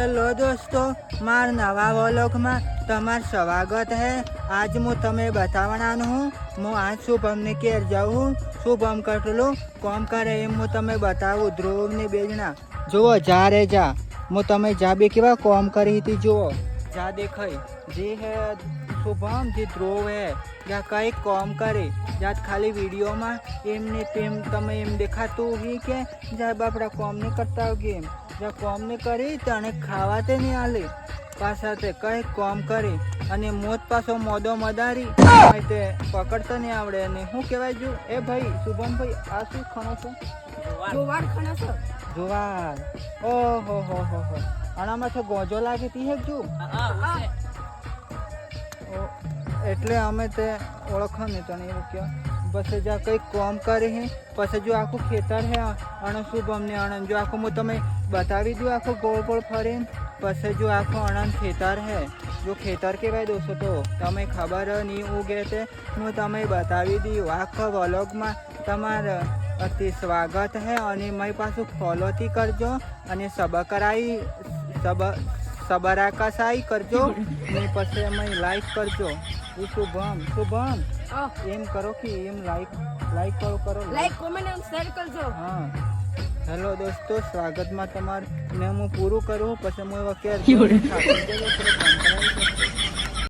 Hello दोस्तों, मार नवा व्लॉग में तमार स्वागत है। आज मु तमे बतावनानु हूँ। मु आज शुभम ने केर जाऊँ। शुभम कटलो कॉम करे मु तमे बतावू। ध्रुव ने बेजना जुओ जा रे जा। मु तमे जा बे केवा कॉम करी थी जुओ जा देखाई जे है शुभम जे ध्रुव है या कई कॉम करे या खाली वीडियो में एमने तेम तमे एम देखातू ही के जा बापड़ा कॉम ने करता हो गेम या कॉम ने करी तने खावा ते नहीं आले पासा ते कई कॉम करे अने मोत पासो मोदो मदारी ते पकड़ता नहीं आवड़े ने हूँ कहेवाय जो ए भाई शुभम भाई आ शू खणो छो? जोवार खणो छो। जोवार ओ हो आनामां छे गोजो लागे ती है जो એટલે અમે તે ઓળખો ને તને એવું કહો બસ જ્યાં કંઈ કોમ કરે હે પછી જો આખું ખેતર હે અને શુભમ ને આનંદ જો આખું હું તમે બતાવી દઉં આખું ગોળ ગોળ ફરીને પછી જો આખું આનંદ ખેતર હે જો ખેતર કહેવાય દોસ્તો તો તમે ખબર નહીં ઉગે તે હું તમે બતાવી દઉં આખા વ્લોગમાં તમારે અતિ સ્વાગત હે અને મારી પાછું ફોલોથી કરજો અને સબરાકસાઈ કરજો ને પછી અમે લાઈક કરજો। શુભમ એમ કરો કે એમ લાઈક કરો લાઈક કોમેન્ટ અને શેર કરજો। હા હેલો દોસ્તો, સ્વાગતમાં તમારું ને હું પૂરું કરું પછી હું એવા કેર